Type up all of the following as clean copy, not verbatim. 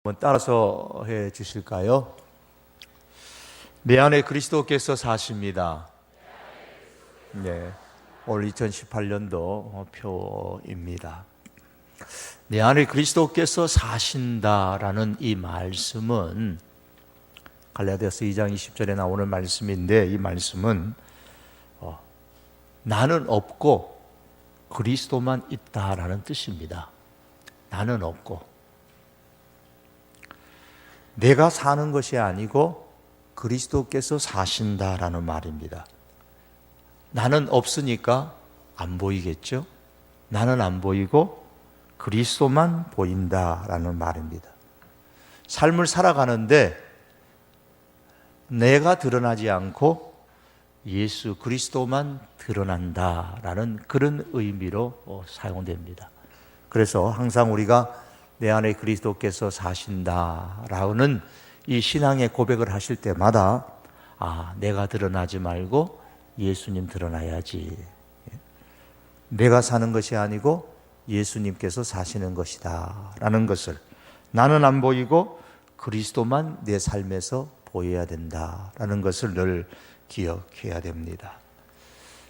한번 따라서 해 주실까요? 내 안에 그리스도께서 사십니다. 네, 올 2018년도 표입니다. 내 안에 그리스도께서 사신다라는 이 말씀은 갈라디아서 2장 20절에 나오는 말씀인데, 이 말씀은 나는 없고 그리스도만 있다라는 뜻입니다. 나는 없고, 내가 사는 것이 아니고 그리스도께서 사신다라는 말입니다. 나는 없으니까 안 보이겠죠? 나는 안 보이고 그리스도만 보인다라는 말입니다. 삶을 살아가는데 내가 드러나지 않고 예수 그리스도만 드러난다라는 그런 의미로 사용됩니다. 그래서 항상 우리가 내 안에 그리스도께서 사신다라는 이 신앙의 고백을 하실 때마다 내가 드러나지 말고 예수님 드러나야지. 내가 사는 것이 아니고 예수님께서 사시는 것이다 라는 것을, 나는 안 보이고 그리스도만 내 삶에서 보여야 된다라는 것을 늘 기억해야 됩니다.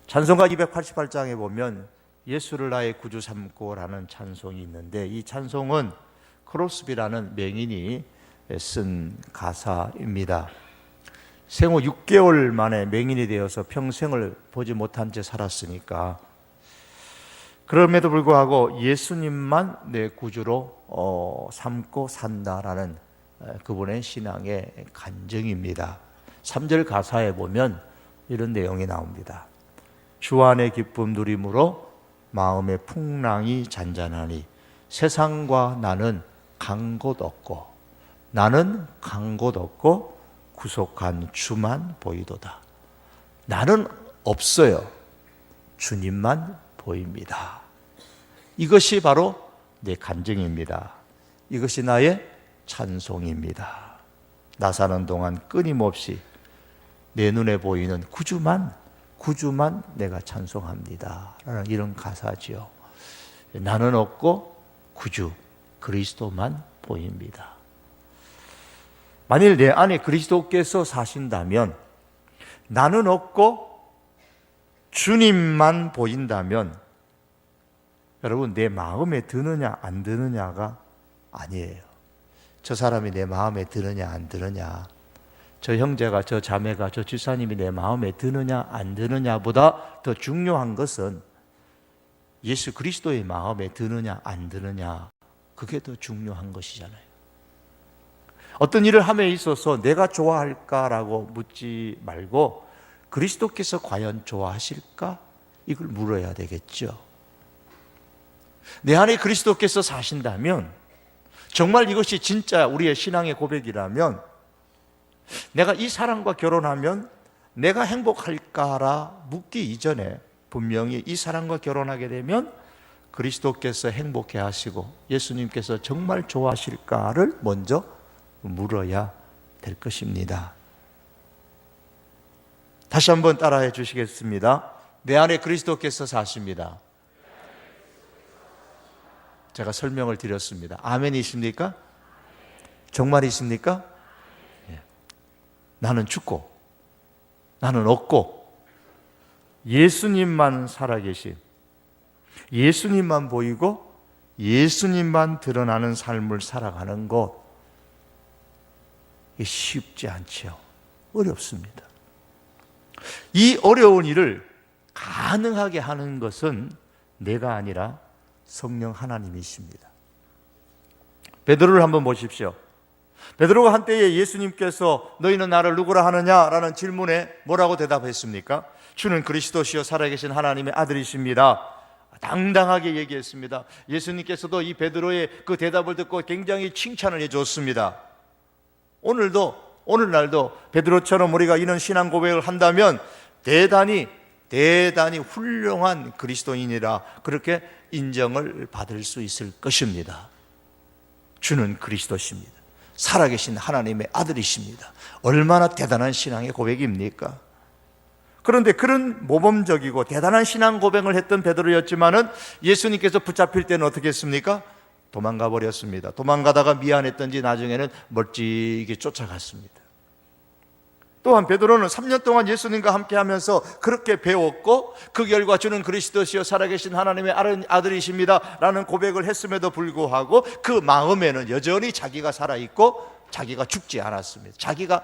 찬송가 288장에 보면 예수를 나의 구주 삼고라는 찬송이 있는데, 이 찬송은 크로스비라는 맹인이 쓴 가사입니다. 생후 6개월 만에 맹인이 되어서 평생을 보지 못한 채 살았으니까, 그럼에도 불구하고 예수님만 내 구주로 삼고 산다라는 그분의 신앙의 간증입니다. 3절 가사에 보면 이런 내용이 나옵니다. 주 안의 기쁨 누림으로 마음의 풍랑이 잔잔하니 세상과 나는 간 곳 없고, 나는 간 곳 없고 구속한 주만 보이도다. 나는 없어요. 주님만 보입니다. 이것이 바로 내 간증입니다. 이것이 나의 찬송입니다. 나 사는 동안 끊임없이 내 눈에 보이는 구주만 내가 찬송합니다 라는 이런 가사지요. 나는 없고 구주 그리스도만 보입니다. 만일 내 안에 그리스도께서 사신다면, 나는 없고 주님만 보인다면, 여러분, 내 마음에 드느냐 안 드느냐가 아니에요. 저 사람이 내 마음에 드느냐 안 드느냐, 저 형제가, 저 자매가, 저 집사님이 내 마음에 드느냐 안 드느냐보다 더 중요한 것은 예수 그리스도의 마음에 드느냐 안 드느냐, 그게 더 중요한 것이잖아요. 어떤 일을 함에 있어서 내가 좋아할까라고 묻지 말고 그리스도께서 과연 좋아하실까? 이걸 물어야 되겠죠. 내 안에 그리스도께서 사신다면, 정말 이것이 진짜 우리의 신앙의 고백이라면, 내가 이 사람과 결혼하면 내가 행복할까라 묻기 이전에 분명히 이 사람과 결혼하게 되면 그리스도께서 행복해 하시고 예수님께서 정말 좋아하실까를 먼저 물어야 될 것입니다. 다시 한번 따라해 주시겠습니다. 내 안에 그리스도께서 사십니다. 제가 설명을 드렸습니다. 아멘이십니까? 정말이십니까? 나는 죽고 나는 없고 예수님만 살아계신, 예수님만 보이고 예수님만 드러나는 삶을 살아가는 것, 쉽지 않죠. 어렵습니다. 이 어려운 일을 가능하게 하는 것은 내가 아니라 성령 하나님이십니다. 베드로를 한번 보십시오. 베드로가 한때에 예수님께서 너희는 나를 누구라 하느냐라는 질문에 뭐라고 대답했습니까? 주는 그리스도시요 살아계신 하나님의 아들이십니다. 당당하게 얘기했습니다. 예수님께서도 이 베드로의 그 대답을 듣고 굉장히 칭찬을 해줬습니다. 오늘날도 베드로처럼 우리가 이런 신앙 고백을 한다면 대단히 훌륭한 그리스도인이라 그렇게 인정을 받을 수 있을 것입니다. 주는 그리스도십니다. 살아계신 하나님의 아들이십니다. 얼마나 대단한 신앙의 고백입니까? 그런데 그런 모범적이고 대단한 신앙 고백을 했던 베드로였지만은 예수님께서 붙잡힐 때는 어떻게 했습니까? 도망가 버렸습니다. 도망가다가 미안했던지 나중에는 멀찍이 쫓아갔습니다. 또한 베드로는 3년 동안 예수님과 함께하면서 그렇게 배웠고 그 결과 주는 그리스도시요 살아계신 하나님의 아들이십니다 라는 고백을 했음에도 불구하고 그 마음에는 여전히 자기가 살아있고 자기가 죽지 않았습니다. 자기가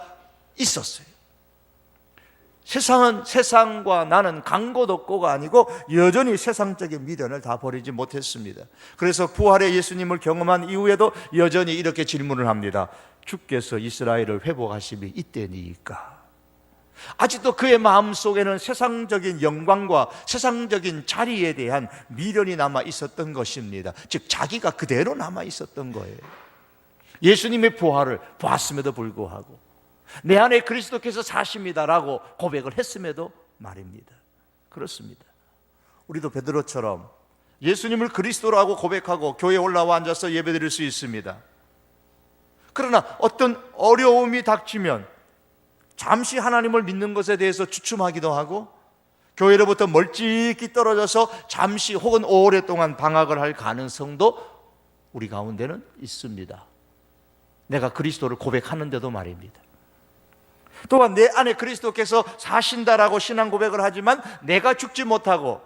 있었어요. 세상은 세상과 나는 강고 덕고가 아니고 여전히 세상적인 미련을 다 버리지 못했습니다. 그래서 부활의 예수님을 경험한 이후에도 여전히 이렇게 질문을 합니다. 주께서 이스라엘을 회복하심이 이때니까? 아직도 그의 마음속에는 세상적인 영광과 세상적인 자리에 대한 미련이 남아 있었던 것입니다. 즉 자기가 그대로 남아 있었던 거예요. 예수님의 부활을 보았음에도 불구하고 내 안에 그리스도께서 사십니다라고 고백을 했음에도 말입니다. 그렇습니다. 우리도 베드로처럼 예수님을 그리스도라고 고백하고 교회에 올라와 앉아서 예배드릴 수 있습니다. 그러나 어떤 어려움이 닥치면 잠시 하나님을 믿는 것에 대해서 주춤하기도 하고 교회로부터 멀찍이 떨어져서 잠시 혹은 오랫동안 방학을 할 가능성도 우리 가운데는 있습니다. 내가 그리스도를 고백하는데도 말입니다. 또한 내 안에 그리스도께서 사신다라고 신앙 고백을 하지만 내가 죽지 못하고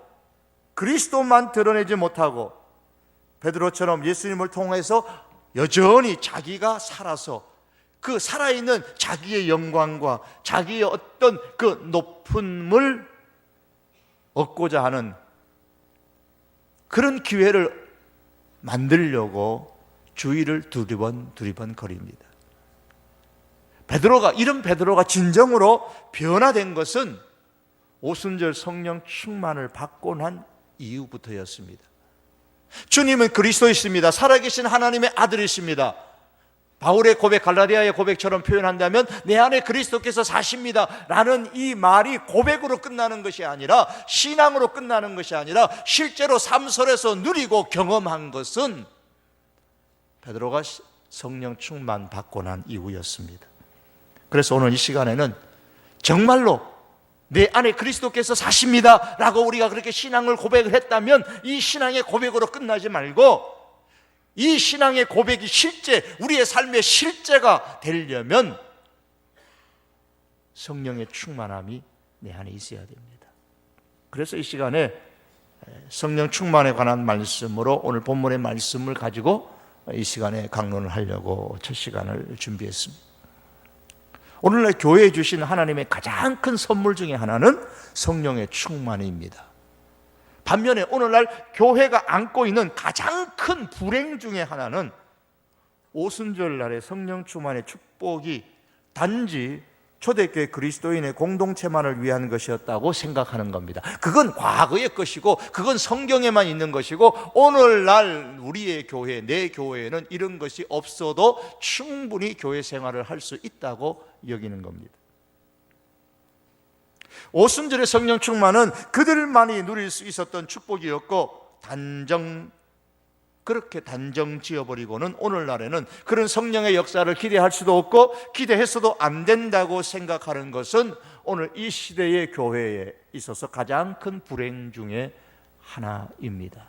그리스도만 드러내지 못하고 베드로처럼 예수님을 통해서 여전히 자기가 살아서 그 살아있는 자기의 영광과 자기의 어떤 그 높음을 얻고자 하는 그런 기회를 만들려고 주의를 두리번 거립니다. 이런 베드로가 진정으로 변화된 것은 오순절 성령 충만을 받고 난 이후부터였습니다. 주님은 그리스도이십니다. 살아계신 하나님의 아들이십니다. 바울의 고백, 갈라디아의 고백처럼 표현한다면 내 안에 그리스도께서 사십니다 라는 이 말이 고백으로 끝나는 것이 아니라, 신앙으로 끝나는 것이 아니라 실제로 삶 속에서 누리고 경험한 것은 베드로가 성령 충만 받고 난 이후였습니다. 그래서 오늘 이 시간에는 정말로 내 안에 그리스도께서 사십니다 라고 우리가 그렇게 신앙을 고백을 했다면 이 신앙의 고백으로 끝나지 말고 이 신앙의 고백이 실제 우리의 삶의 실제가 되려면 성령의 충만함이 내 안에 있어야 됩니다. 그래서 이 시간에 성령 충만에 관한 말씀으로 오늘 본문의 말씀을 가지고 이 시간에 강론을 하려고 첫 시간을 준비했습니다. 오늘날 교회에 주신 하나님의 가장 큰 선물 중에 하나는 성령의 충만입니다. 반면에 오늘날 교회가 안고 있는 가장 큰 불행 중에 하나는 오순절 날의 성령 충만의 축복이 단지 초대교회 그리스도인의 공동체만을 위한 것이었다고 생각하는 겁니다. 그건 과거의 것이고 그건 성경에만 있는 것이고 오늘날 우리의 교회, 내 교회에는 이런 것이 없어도 충분히 교회 생활을 할 수 있다고 여기는 겁니다. 오순절의 성령 충만은 그들만이 누릴 수 있었던 축복이었고 그렇게 단정 지어버리고는 오늘날에는 그런 성령의 역사를 기대할 수도 없고 기대했어도 안 된다고 생각하는 것은 오늘 이 시대의 교회에 있어서 가장 큰 불행 중에 하나입니다.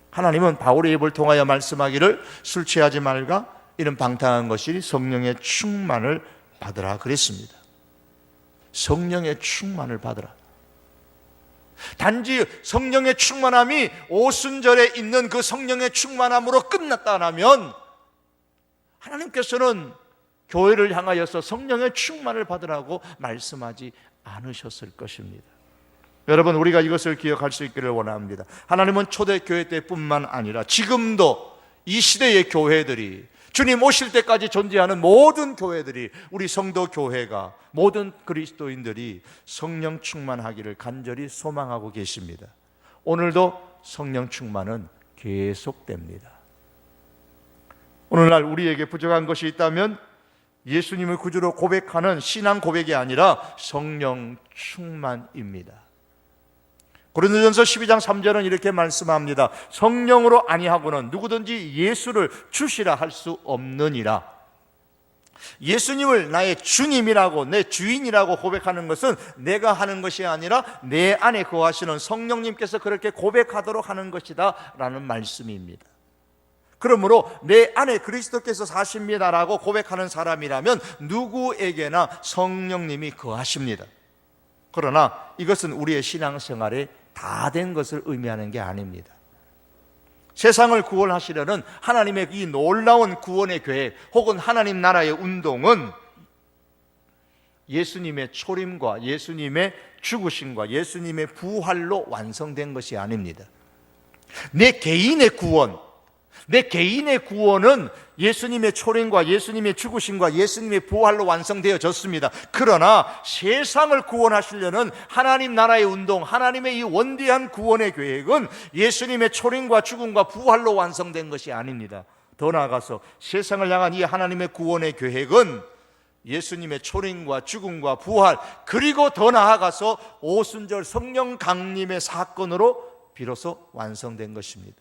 하나님은 바울의 입을 통하여 말씀하기를 술 취하지 말가 이런 방탕한 것이 성령의 충만을 받으라 그랬습니다. 성령의 충만을 받으라. 단지 성령의 충만함이 오순절에 있는 그 성령의 충만함으로 끝났다면 하나님께서는 교회를 향하여서 성령의 충만을 받으라고 말씀하지 않으셨을 것입니다. 여러분, 우리가 이것을 기억할 수 있기를 원합니다. 하나님은 초대교회 때뿐만 아니라 지금도 이 시대의 교회들이, 주님 오실 때까지 존재하는 모든 교회들이, 우리 성도 교회가, 모든 그리스도인들이 성령 충만하기를 간절히 소망하고 계십니다. 오늘도 성령 충만은 계속됩니다. 오늘날 우리에게 부족한 것이 있다면 예수님을 구주로 고백하는 신앙 고백이 아니라 성령 충만입니다. 고린도전서 12장 3절은 이렇게 말씀합니다. 성령으로 아니하고는 누구든지 예수를 주시라 할 수 없느니라. 예수님을 나의 주님이라고, 내 주인이라고 고백하는 것은 내가 하는 것이 아니라 내 안에 거하시는 성령님께서 그렇게 고백하도록 하는 것이다 라는 말씀입니다. 그러므로 내 안에 그리스도께서 사십니다라고 고백하는 사람이라면 누구에게나 성령님이 거하십니다. 그러나 이것은 우리의 신앙생활에 다 된 것을 의미하는 게 아닙니다. 세상을 구원하시려는 하나님의 이 놀라운 구원의 계획 혹은 하나님 나라의 운동은 예수님의 초림과 예수님의 죽으심과 예수님의 부활로 완성된 것이 아닙니다. 내 개인의 구원은 예수님의 초림과 예수님의 죽으심과 예수님의 부활로 완성되어졌습니다. 그러나 세상을 구원하시려는 하나님 나라의 운동, 하나님의 이 원대한 구원의 계획은 예수님의 초림과 죽음과 부활로 완성된 것이 아닙니다. 더 나아가서 세상을 향한 이 하나님의 구원의 계획은 예수님의 초림과 죽음과 부활, 그리고 더 나아가서 오순절 성령 강림의 사건으로 비로소 완성된 것입니다.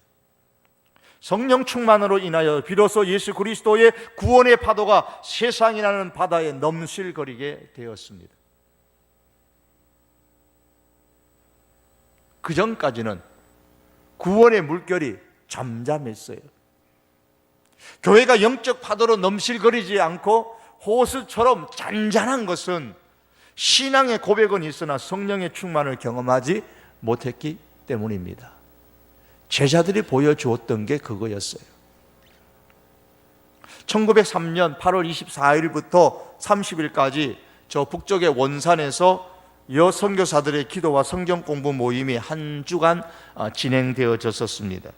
성령 충만으로 인하여 비로소 예수 그리스도의 구원의 파도가 세상이라는 바다에 넘실거리게 되었습니다. 그 전까지는 구원의 물결이 잠잠했어요. 교회가 영적 파도로 넘실거리지 않고 호수처럼 잔잔한 것은 신앙의 고백은 있으나 성령의 충만을 경험하지 못했기 때문입니다. 제자들이 보여주었던 게 그거였어요. 1903년 8월 24일부터 30일까지 저 북쪽의 원산에서 여선교사들의 기도와 성경 공부 모임이 한 주간 진행되어졌었습니다.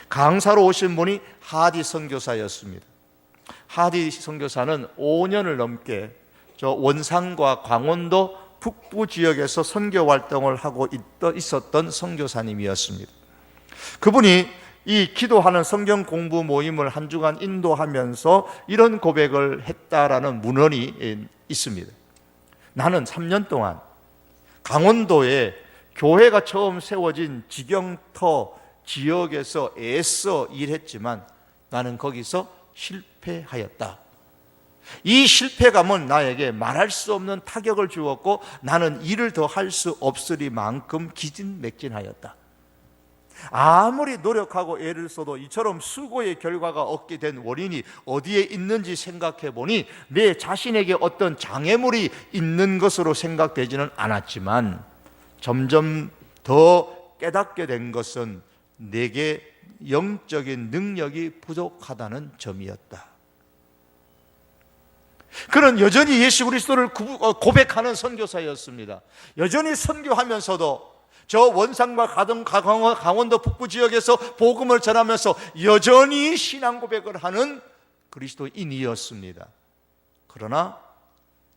강사로 오신 분이 하디 선교사였습니다. 하디 선교사는 5년을 넘게 저 원산과 강원도 북부 지역에서 선교 활동을 하고 있었던 선교사님이었습니다. 그분이 이 기도하는 성경 공부 모임을 한 주간 인도하면서 이런 고백을 했다라는 문헌이 있습니다. 나는 3년 동안 강원도에 교회가 처음 세워진 지경터 지역에서 애써 일했지만 나는 거기서 실패하였다. 이 실패감은 나에게 말할 수 없는 타격을 주었고 나는 일을 더 할 수 없으리만큼 기진맥진하였다. 아무리 노력하고 애를 써도 이처럼 수고의 결과가 얻게 된 원인이 어디에 있는지 생각해 보니 내 자신에게 어떤 장애물이 있는 것으로 생각되지는 않았지만 점점 더 깨닫게 된 것은 내게 영적인 능력이 부족하다는 점이었다. 그는 여전히 예수 그리스도를 고백하는 선교사였습니다. 여전히 선교하면서도 저 원산과 강원도 북부 지역에서 복음을 전하면서 여전히 신앙 고백을 하는 그리스도인이었습니다. 그러나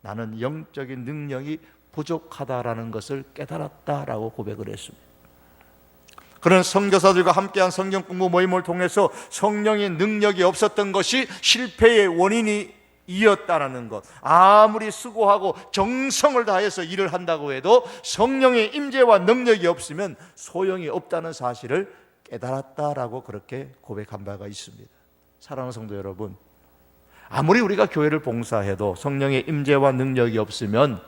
나는 영적인 능력이 부족하다라는 것을 깨달았다라고 고백을 했습니다. 그런 선교사들과 함께한 성경 공부 모임을 통해서 성령의 능력이 없었던 것이 실패의 원인이 이었다라는 것, 아무리 수고하고 정성을 다해서 일을 한다고 해도 성령의 임재와 능력이 없으면 소용이 없다는 사실을 깨달았다라고 그렇게 고백한 바가 있습니다. 사랑하는 성도 여러분, 아무리 우리가 교회를 봉사해도 성령의 임재와 능력이 없으면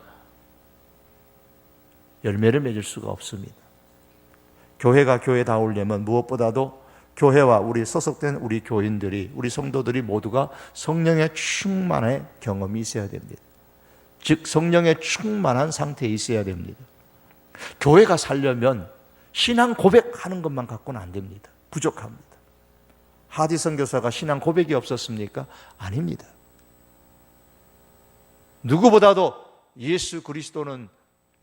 열매를 맺을 수가 없습니다. 교회가 교회다우려면 무엇보다도 교회와 우리 소속된 우리 교인들이, 우리 성도들이 모두가 성령의 충만의 경험이 있어야 됩니다. 즉 성령의 충만한 상태에 있어야 됩니다. 교회가 살려면 신앙 고백하는 것만 갖고는 안 됩니다. 부족합니다. 하디 선교사가 신앙 고백이 없었습니까? 아닙니다. 누구보다도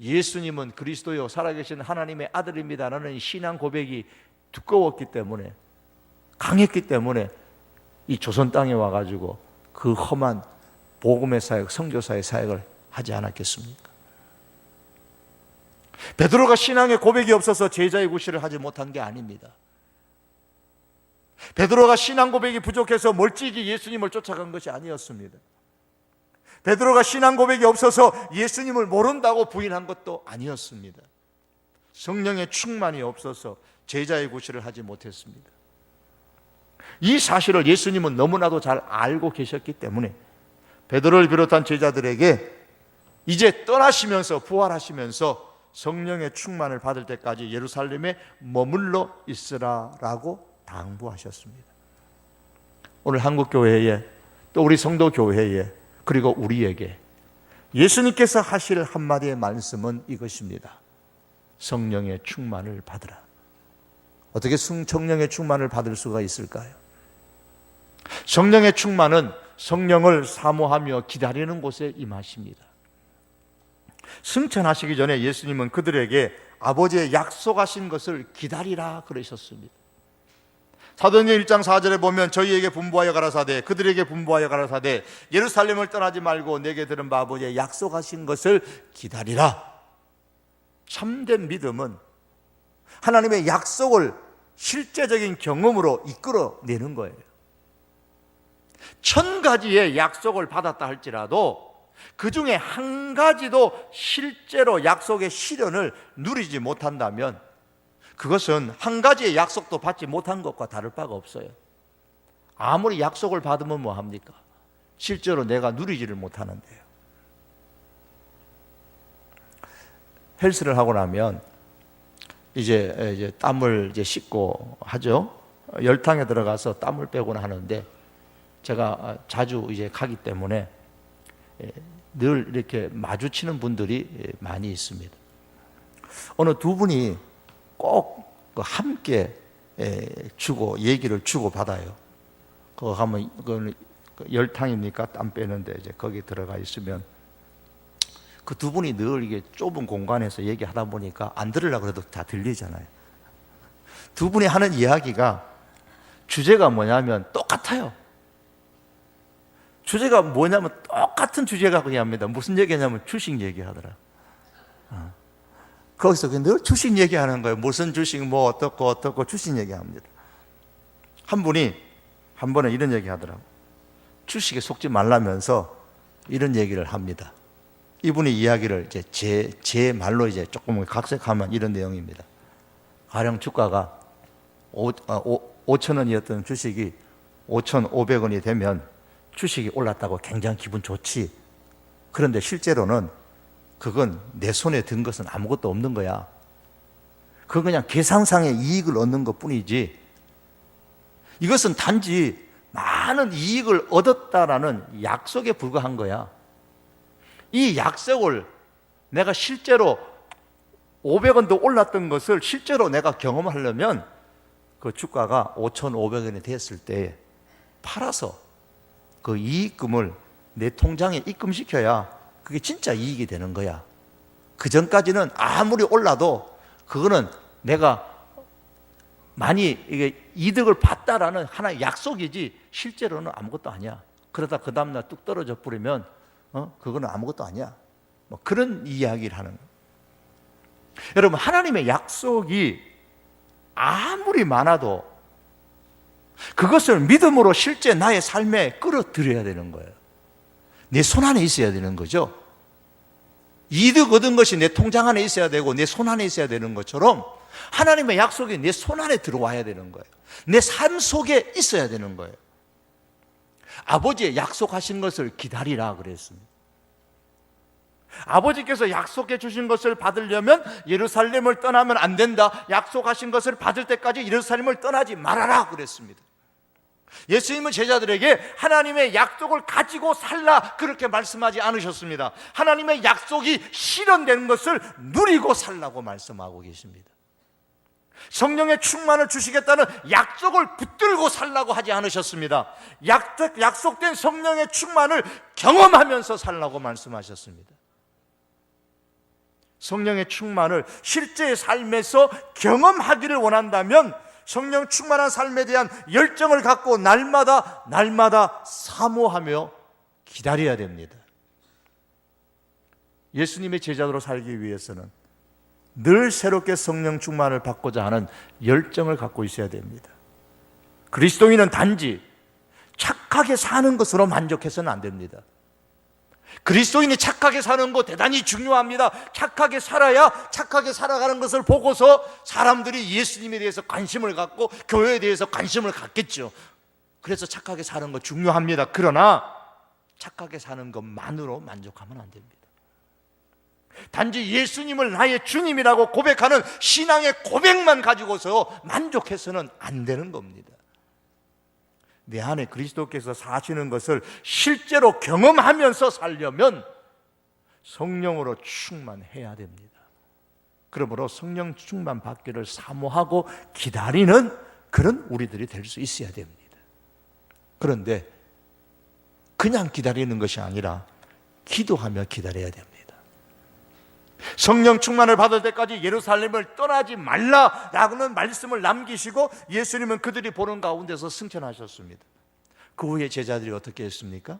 예수님은 그리스도요 살아계신 하나님의 아들입니다라는 신앙 고백이 두꺼웠기 때문에, 강했기 때문에 이 조선 땅에 와가지고 그 험한 복음의 사역, 선교사의 사역을 하지 않았겠습니까? 베드로가 신앙의 고백이 없어서 제자의 구실을 하지 못한 게 아닙니다. 베드로가 신앙 고백이 부족해서 멀찍이 예수님을 쫓아간 것이 아니었습니다. 베드로가 신앙 고백이 없어서 예수님을 모른다고 부인한 것도 아니었습니다. 성령의 충만이 없어서 제자의 구실을 하지 못했습니다. 이 사실을 예수님은 너무나도 잘 알고 계셨기 때문에 베드로를 비롯한 제자들에게 이제 떠나시면서 부활하시면서 성령의 충만을 받을 때까지 예루살렘에 머물러 있으라라고 당부하셨습니다. 오늘 한국교회에, 또 우리 성도교회에, 그리고 우리에게 예수님께서 하실 한마디의 말씀은 이것입니다. 성령의 충만을 받으라. 어떻게 성령의 충만을 받을 수가 있을까요? 성령의 충만은 성령을 사모하며 기다리는 곳에 임하십니다. 승천하시기 전에 예수님은 그들에게 아버지의 약속하신 것을 기다리라 그러셨습니다. 사도행전 1장 4절에 보면 저희에게 분부하여 가라사대, 그들에게 분부하여 가라사대, 예루살렘을 떠나지 말고 내게 들은 바 아버지의 약속하신 것을 기다리라. 참된 믿음은 하나님의 약속을 실제적인 경험으로 이끌어내는 거예요. 1000가지의 약속을 받았다 할지라도 그 중에 한 가지도 실제로 약속의 실현을 누리지 못한다면 그것은 한 가지의 약속도 받지 못한 것과 다를 바가 없어요. 아무리 약속을 받으면 뭐합니까? 실제로 내가 누리지를 못하는데요. 헬스를 하고 나면 이제 땀을 이제 씻고 하죠. 열탕에 들어가서 땀을 빼고는 하는데 제가 자주 이제 가기 때문에 늘 이렇게 마주치는 분들이 많이 있습니다. 어느 두 분이 꼭 함께 주고 얘기를 주고 받아요. 그거 가면 그 열탕이니까 땀 빼는데 이제 거기 들어가 있으면 그 두 분이 늘 이게 좁은 공간에서 얘기하다 보니까 안 들으려고 해도 다 들리잖아요. 두 분이 하는 이야기가 주제가 뭐냐면 똑같아요. 주제가 뭐냐면 똑같은 주제가 얘기합니다. 무슨 얘기냐면 주식 얘기하더라. 거기서 늘 주식 얘기하는 거예요. 무슨 주식, 뭐 어떻고 주식 얘기합니다. 한 분이 한 번에 이런 얘기 하더라고. 주식에 속지 말라면서 이런 얘기를 합니다. 이분이 이야기를 이제 제 말로 이제 조금 각색하면 이런 내용입니다. 가령 주가가 5,000원이었던 주식이 5,500원이 되면 주식이 올랐다고 굉장히 기분 좋지. 그런데 실제로는 그건 내 손에 든 것은 아무것도 없는 거야. 그건 그냥 계산상의 이익을 얻는 것 뿐이지, 이것은 단지 많은 이익을 얻었다라는 약속에 불과한 거야. 이 약속을 내가 실제로 500원도 올랐던 것을 실제로 내가 경험하려면 그 주가가 5,500원이 됐을 때 팔아서 그 이익금을 내 통장에 입금시켜야 그게 진짜 이익이 되는 거야. 그 전까지는 아무리 올라도 그거는 내가 많이 이게 이득을 봤다라는 하나의 약속이지 실제로는 아무것도 아니야. 그러다 그 다음날 뚝 떨어져 버리면 그거는 아무것도 아니야. 뭐 그런 이야기를 하는 거예요. 여러분, 하나님의 약속이 아무리 많아도 그것을 믿음으로 실제 나의 삶에 끌어들여야 되는 거예요. 내 손 안에 있어야 되는 거죠. 이득 얻은 것이 내 통장 안에 있어야 되고 내 손 안에 있어야 되는 것처럼 하나님의 약속이 내 손 안에 들어와야 되는 거예요. 내 삶 속에 있어야 되는 거예요. 아버지의 약속하신 것을 기다리라 그랬습니다. 아버지께서 약속해 주신 것을 받으려면 예루살렘을 떠나면 안 된다. 약속하신 것을 받을 때까지 예루살렘을 떠나지 말아라 그랬습니다. 예수님은 제자들에게 하나님의 약속을 가지고 살라 그렇게 말씀하지 않으셨습니다. 하나님의 약속이 실현되는 것을 누리고 살라고 말씀하고 계십니다. 성령의 충만을 주시겠다는 약속을 붙들고 살라고 하지 않으셨습니다. 약속된 성령의 충만을 경험하면서 살라고 말씀하셨습니다. 성령의 충만을 실제의 삶에서 경험하기를 원한다면 성령 충만한 삶에 대한 열정을 갖고 날마다 사모하며 기다려야 됩니다. 예수님의 제자로 살기 위해서는 늘 새롭게 성령 충만을 받고자 하는 열정을 갖고 있어야 됩니다. 그리스도인은 단지 착하게 사는 것으로 만족해서는 안 됩니다. 그리스도인이 착하게 사는 거 대단히 중요합니다. 착하게 살아야 착하게 살아가는 것을 보고서 사람들이 예수님에 대해서 관심을 갖고 교회에 대해서 관심을 갖겠죠. 그래서 착하게 사는 거 중요합니다. 그러나 착하게 사는 것만으로 만족하면 안 됩니다. 단지 예수님을 나의 주님이라고 고백하는 신앙의 고백만 가지고서 만족해서는 안 되는 겁니다. 내 안에 그리스도께서 사시는 것을 실제로 경험하면서 살려면 성령으로 충만해야 됩니다. 그러므로 성령 충만 받기를 사모하고 기다리는 그런 우리들이 될 수 있어야 됩니다. 그런데 그냥 기다리는 것이 아니라 기도하며 기다려야 됩니다. 성령 충만을 받을 때까지 예루살렘을 떠나지 말라라고는 말씀을 남기시고 예수님은 그들이 보는 가운데서 승천하셨습니다. 그 후에 제자들이 어떻게 했습니까?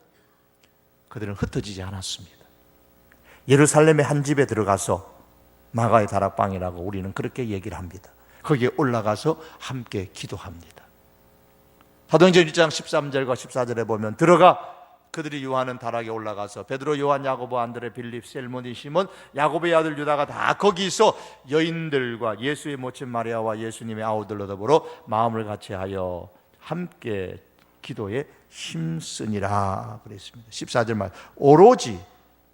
그들은 흩어지지 않았습니다. 예루살렘의 한 집에 들어가서 마가의 다락방이라고 우리는 그렇게 얘기를 합니다. 거기에 올라가서 함께 기도합니다. 사도행전 1장 13절과 14절에 보면 들어가 그들이 유하는 다락에 올라가서 베드로, 요한, 야고보, 안드레, 빌립, 셀모니, 시몬, 야고보의 아들 유다가 다 거기서 여인들과 예수의 모친 마리아와 예수님의 아우들로 더불어 마음을 같이하여 함께 기도에 힘쓰니라 그랬습니다. 14절 말 오로지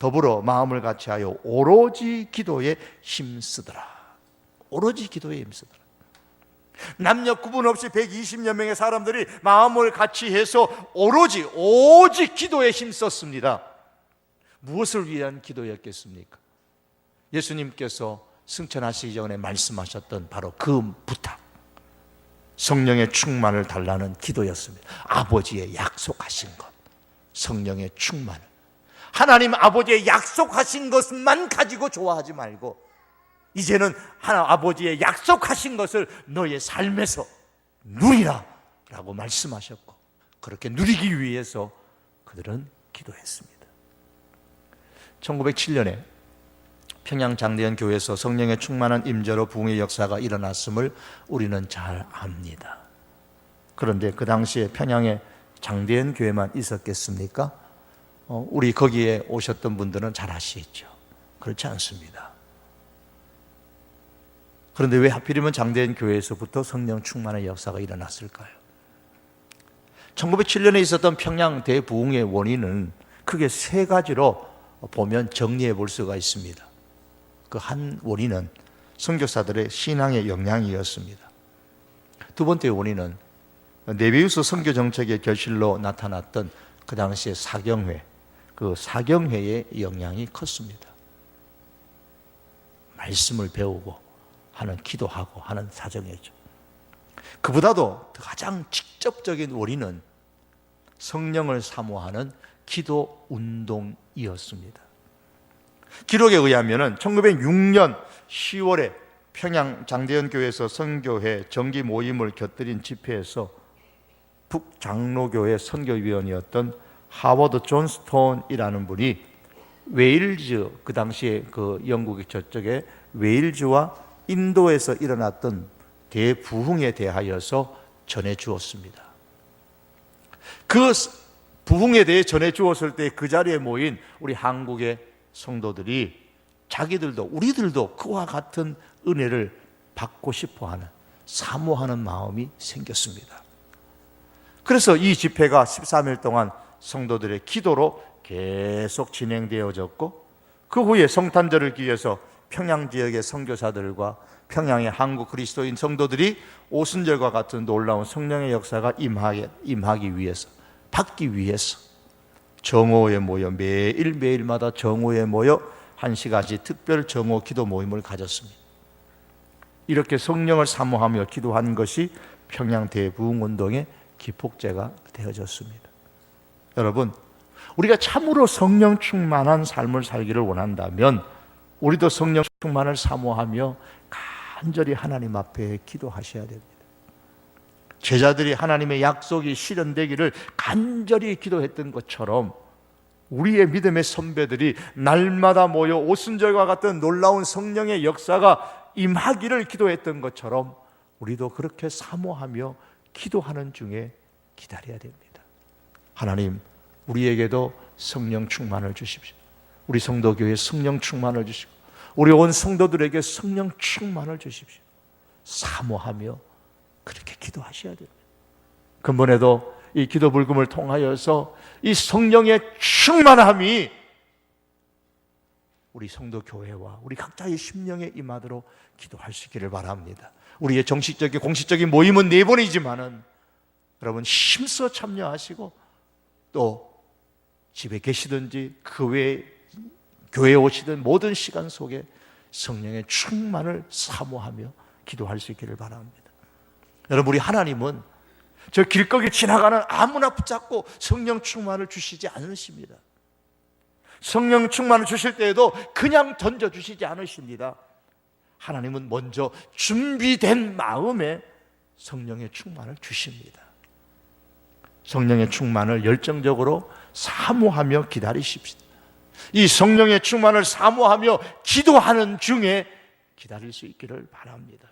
더불어 마음을 같이하여 오로지 기도에 힘쓰더라. 오로지 기도에 힘쓰더라. 남녀 구분 없이 120여 명의 사람들이 마음을 같이 해서 오직 기도에 힘썼습니다. 무엇을 위한 기도였겠습니까? 예수님께서 승천하시기 전에 말씀하셨던 바로 그 부탁, 성령의 충만을 달라는 기도였습니다. 아버지의 약속하신 것, 성령의 충만을, 하나님 아버지의 약속하신 것만 가지고 좋아하지 말고 이제는 하나님 아버지의 약속하신 것을 너의 삶에서 누리라 라고 말씀하셨고, 그렇게 누리기 위해서 그들은 기도했습니다. 1907년에 평양 장대현 교회에서 성령의 충만한 임재로 부흥의 역사가 일어났음을 우리는 잘 압니다. 그런데 그 당시에 평양에 장대현 교회만 있었겠습니까? 우리 거기에 오셨던 분들은 잘 아시죠? 그렇지 않습니다. 그런데 왜 하필이면 장대현 교회에서부터 성령 충만의 역사가 일어났을까요? 1907년에 있었던 평양 대부흥의 원인은 크게 세 가지로 보면 정리해 볼 수가 있습니다. 그 한 원인은 선교사들의 신앙의 영향이었습니다. 두 번째 원인은 네비우스 선교 정책의 결실로 나타났던 그 당시의 사경회, 그 사경회의 영향이 컸습니다. 말씀을 배우고 하는, 기도하고 하는 사정이죠. 그보다도 가장 직접적인 원인은 성령을 사모하는 기도 운동이었습니다. 기록에 의하면 1906년 10월에 평양 장대현 교회에서 선교회 정기 모임을 곁들인 집회에서 북장로교회 선교위원이었던 하워드 존스톤이라는 분이 웨일즈, 그 당시에 그 영국의 저쪽에 웨일즈와 인도에서 일어났던 대부흥에 대하여서 전해 주었습니다. 그 부흥에 대해 전해 주었을 때 그 자리에 모인 우리 한국의 성도들이 자기들도 우리들도 그와 같은 은혜를 받고 싶어하는, 사모하는 마음이 생겼습니다. 그래서 이 집회가 13일 동안 성도들의 기도로 계속 진행되어졌고, 그 후에 성탄절을 기해서 평양 지역의 선교사들과 평양의 한국 그리스도인 성도들이 오순절과 같은 놀라운 성령의 역사가 임하기 위해서, 받기 위해서 정오에 모여 매일마다 정오에 모여 1시간씩 특별 정오 기도 모임을 가졌습니다. 이렇게 성령을 사모하며 기도한 것이 평양 대부흥운동의 기폭제가 되어졌습니다. 여러분, 우리가 참으로 성령 충만한 삶을 살기를 원한다면 우리도 성령 충만을 사모하며 간절히 하나님 앞에 기도하셔야 됩니다. 제자들이 하나님의 약속이 실현되기를 간절히 기도했던 것처럼 우리의 믿음의 선배들이 날마다 모여 오순절과 같은 놀라운 성령의 역사가 임하기를 기도했던 것처럼 우리도 그렇게 사모하며 기도하는 중에 기다려야 됩니다. 하나님, 우리에게도 성령 충만을 주십시오. 우리 성도교회에 성령 충만을 주시고 우리 온 성도들에게 성령 충만을 주십시오. 사모하며 그렇게 기도하셔야 됩니다. 근본에도 이 기도 불금을 통하여서 이 성령의 충만함이 우리 성도교회와 우리 각자의 심령에 임하도록 기도할 수 있기를 바랍니다. 우리의 정식적인 공식적인 모임은 4번이지만은 여러분 힘써 참여하시고 또 집에 계시든지 그 외에 교회에 오시든 모든 시간 속에 성령의 충만을 사모하며 기도할 수 있기를 바랍니다. 여러분, 우리 하나님은 저 길거리 지나가는 아무나 붙잡고 성령 충만을 주시지 않으십니다. 성령 충만을 주실 때에도 그냥 던져주시지 않으십니다. 하나님은 먼저 준비된 마음에 성령의 충만을 주십니다. 성령의 충만을 열정적으로 사모하며 기다리십시오. 이 성령의 충만을 사모하며 기도하는 중에 기다릴 수 있기를 바랍니다.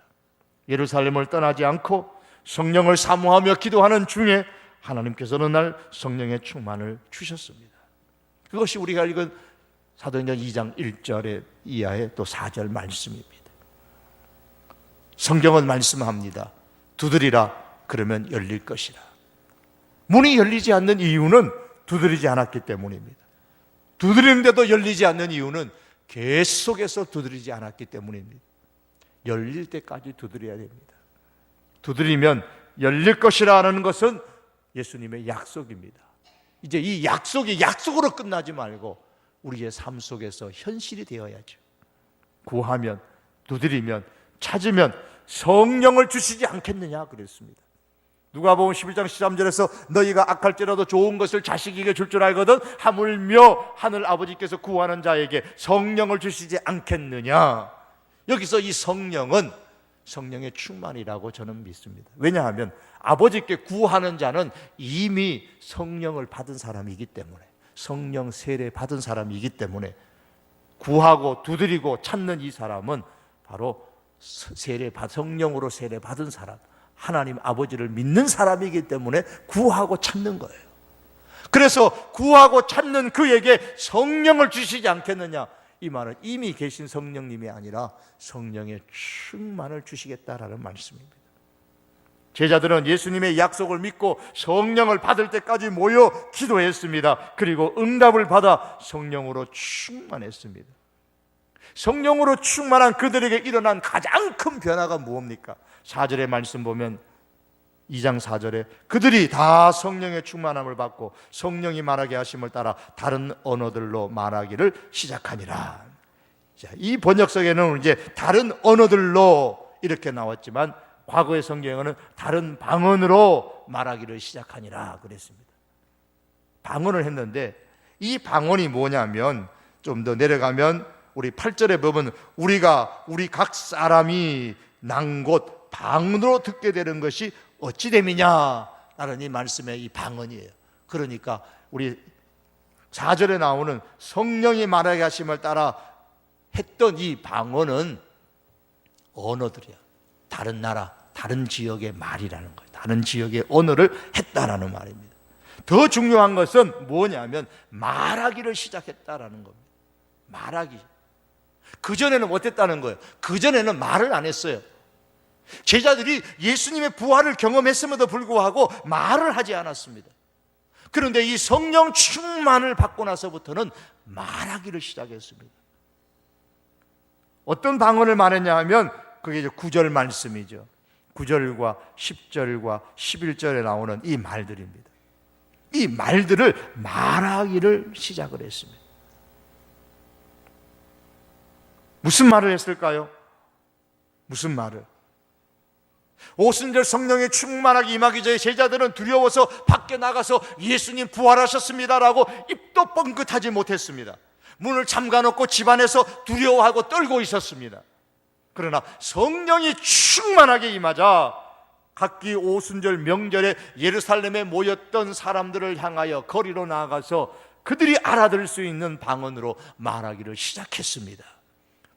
예루살렘을 떠나지 않고 성령을 사모하며 기도하는 중에 하나님께서 어느 날 성령의 충만을 주셨습니다. 그것이 우리가 읽은 사도행전 2장 1절에 이하의 또 4절 말씀입니다. 성경은 말씀합니다. 두드리라 그러면 열릴 것이라. 문이 열리지 않는 이유는 두드리지 않았기 때문입니다. 두드리는데도 열리지 않는 이유는 계속해서 두드리지 않았기 때문입니다. 열릴 때까지 두드려야 됩니다. 두드리면 열릴 것이라는 것은 예수님의 약속입니다. 이제 이 약속이 약속으로 끝나지 말고 우리의 삶 속에서 현실이 되어야죠. 구하면, 두드리면, 찾으면 성령을 주시지 않겠느냐 그랬습니다. 누가복음 11장 13절에서 너희가 악할지라도 좋은 것을 자식에게 줄 줄 알거든 하물며 하늘 아버지께서 구하는 자에게 성령을 주시지 않겠느냐. 여기서 이 성령은 성령의 충만이라고 저는 믿습니다. 왜냐하면 아버지께 구하는 자는 이미 성령을 받은 사람이기 때문에, 성령 세례 받은 사람이기 때문에 구하고 두드리고 찾는 이 사람은 바로 성령으로 세례 받은 사람, 하나님 아버지를 믿는 사람이기 때문에 구하고 찾는 거예요. 그래서 구하고 찾는 그에게 성령을 주시지 않겠느냐, 이 말은 이미 계신 성령님이 아니라 성령의 충만을 주시겠다라는 말씀입니다. 제자들은 예수님의 약속을 믿고 성령을 받을 때까지 모여 기도했습니다. 그리고 응답을 받아 성령으로 충만했습니다. 성령으로 충만한 그들에게 일어난 가장 큰 변화가 무엇입니까? 4절의 말씀 보면 2장 4절에 그들이 다 성령의 충만함을 받고 성령이 말하게 하심을 따라 다른 언어들로 말하기를 시작하니라. 자, 이 번역성에는 이제 다른 언어들로 이렇게 나왔지만 과거의 성경에는 다른 방언으로 말하기를 시작하니라 그랬습니다. 방언을 했는데 이 방언이 뭐냐면 좀 더 내려가면 우리 8절에 보면 우리 각 사람이 난 곳 방언으로 듣게 되는 것이 어찌 됨이냐 라는 이 말씀의 이 방언이에요. 그러니까 우리 4절에 나오는 성령이 말하게 하심을 따라 했던 이 방언은 언어들이야. 다른 나라, 다른 지역의 말이라는 거예요. 다른 지역의 언어를 했다라는 말입니다. 더 중요한 것은 뭐냐면 말하기를 시작했다라는 겁니다. 말하기. 그전에는 어땠다는 거예요? 그전에는 말을 안 했어요. 제자들이 예수님의 부활을 경험했음에도 불구하고 말을 하지 않았습니다. 그런데 이 성령 충만을 받고 나서부터는 말하기를 시작했습니다. 어떤 방언을 말했냐 하면 그게 이제 9절 말씀이죠. 9절과 10절과 11절에 나오는 이 말들입니다. 이 말들을 말하기를 시작을 했습니다. 무슨 말을 했을까요? 무슨 말을? 오순절 성령의 충만하게 임하기 전에 제자들은 두려워서 밖에 나가서 예수님 부활하셨습니다라고 입도 뻥긋하지 못했습니다. 문을 잠가놓고 집안에서 두려워하고 떨고 있었습니다. 그러나 성령이 충만하게 임하자 각기 오순절 명절에 예루살렘에 모였던 사람들을 향하여 거리로 나아가서 그들이 알아들을 수 있는 방언으로 말하기를 시작했습니다.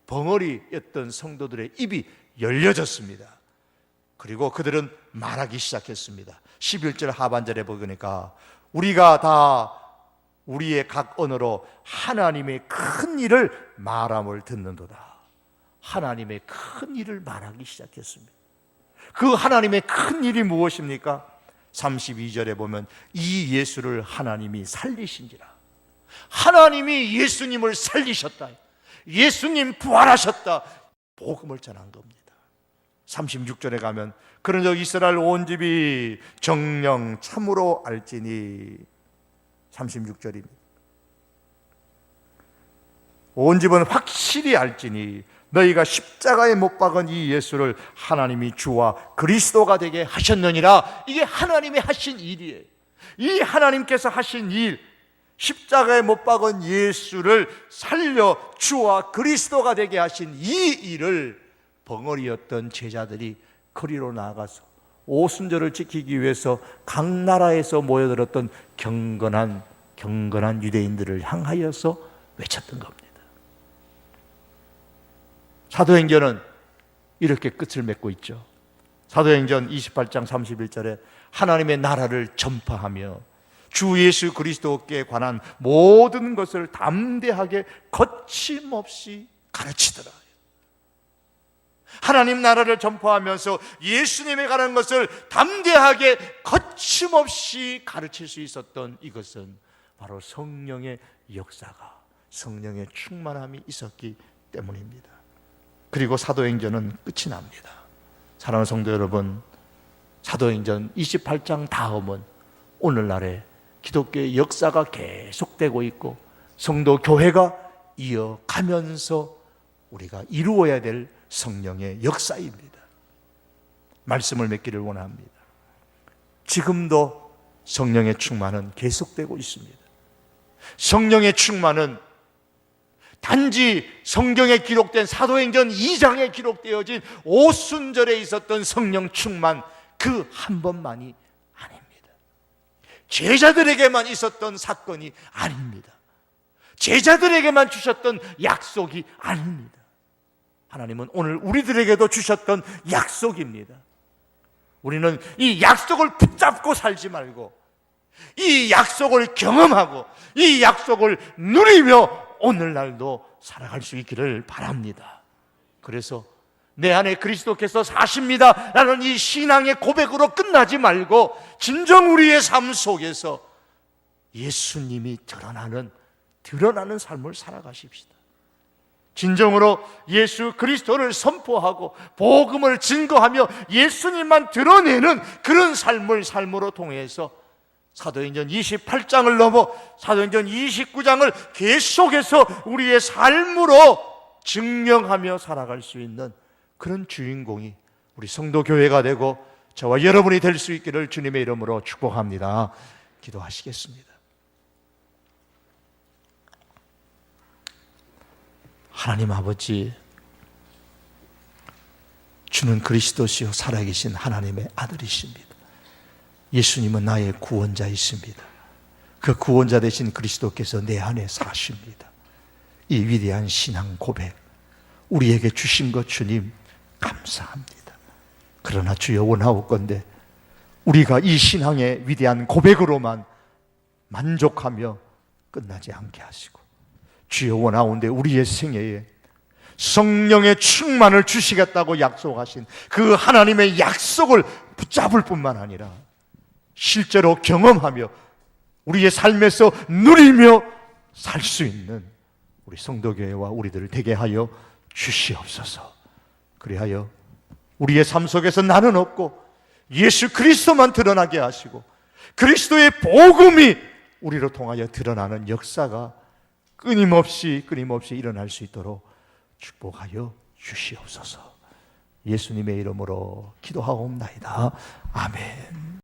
벙어리였던 성도들의 입이 열려졌습니다. 그리고 그들은 말하기 시작했습니다. 11절 하반절에 보니까 우리가 다 우리의 각 언어로 하나님의 큰 일을 말함을 듣는도다. 하나님의 큰 일을 말하기 시작했습니다. 그 하나님의 큰 일이 무엇입니까? 32절에 보면 이 예수를 하나님이 살리신지라. 하나님이 예수님을 살리셨다. 예수님 부활하셨다. 복음을 전한 겁니다. 36절에 가면 그런즉 이스라엘 온 집이 정령 참으로 알지니, 36절입니다. 온 집은 확실히 알지니 너희가 십자가에 못 박은 이 예수를 하나님이 주와 그리스도가 되게 하셨느니라. 이게 하나님이 하신 일이에요. 이 하나님께서 하신 일, 십자가에 못 박은 예수를 살려 주와 그리스도가 되게 하신 이 일을 벙어리였던 제자들이 거리로 나가서 오순절을 지키기 위해서 각 나라에서 모여들었던 경건한 유대인들을 향하여서 외쳤던 겁니다. 사도행전은 이렇게 끝을 맺고 있죠. 사도행전 28장 31절에 하나님의 나라를 전파하며 주 예수 그리스도께 관한 모든 것을 담대하게 거침없이 가르치더라. 하나님 나라를 전파하면서 예수님에 관한 것을 담대하게 거침없이 가르칠 수 있었던 이것은 바로 성령의 역사가, 성령의 충만함이 있었기 때문입니다. 그리고 사도행전은 끝이 납니다. 사랑하는 성도 여러분, 사도행전 28장 다음은 오늘날에 기독교의 역사가 계속되고 있고 성도 교회가 이어가면서 우리가 이루어야 될 성령의 역사입니다. 말씀을 맺기를 원합니다. 지금도 성령의 충만은 계속되고 있습니다. 성령의 충만은 단지 성경에 기록된 사도행전 2장에 기록되어진 오순절에 있었던 성령 충만 그 한 번만이 아닙니다. 제자들에게만 있었던 사건이 아닙니다. 제자들에게만 주셨던 약속이 아닙니다. 하나님은 오늘 우리들에게도 주셨던 약속입니다. 우리는 이 약속을 붙잡고 살지 말고 이 약속을 경험하고 이 약속을 누리며 오늘날도 살아갈 수 있기를 바랍니다. 그래서 내 안에 그리스도께서 사십니다 라는 이 신앙의 고백으로 끝나지 말고 진정 우리의 삶 속에서 예수님이 드러나는 삶을 살아가십시다. 진정으로 예수 그리스도를 선포하고 복음을 증거하며 예수님만 드러내는 그런 삶으로 통해서 사도행전 28장을 넘어 사도행전 29장을 계속해서 우리의 삶으로 증명하며 살아갈 수 있는 그런 주인공이 우리 성도교회가 되고 저와 여러분이 될 수 있기를 주님의 이름으로 축복합니다. 기도하시겠습니다. 하나님 아버지, 주는 그리스도시요 살아계신 하나님의 아들이십니다. 예수님은 나의 구원자이십니다. 그 구원자 되신 그리스도께서 내 안에 사십니다. 이 위대한 신앙 고백 우리에게 주신 것 주님 감사합니다. 그러나 주여 원하옵건대 우리가 이 신앙의 위대한 고백으로만 만족하며 끝나지 않게 하시고 주여 원하온대 우리의 생애에 성령의 충만을 주시겠다고 약속하신 그 하나님의 약속을 붙잡을 뿐만 아니라 실제로 경험하며 우리의 삶에서 누리며 살 수 있는 우리 성도교회와 우리들을 되게 하여 주시옵소서. 그리하여 우리의 삶 속에서 나는 없고 예수 그리스도만 드러나게 하시고 그리스도의 복음이 우리로 통하여 드러나는 역사가 끊임없이 일어날 수 있도록 축복하여 주시옵소서. 예수님의 이름으로 기도하옵나이다. 아멘.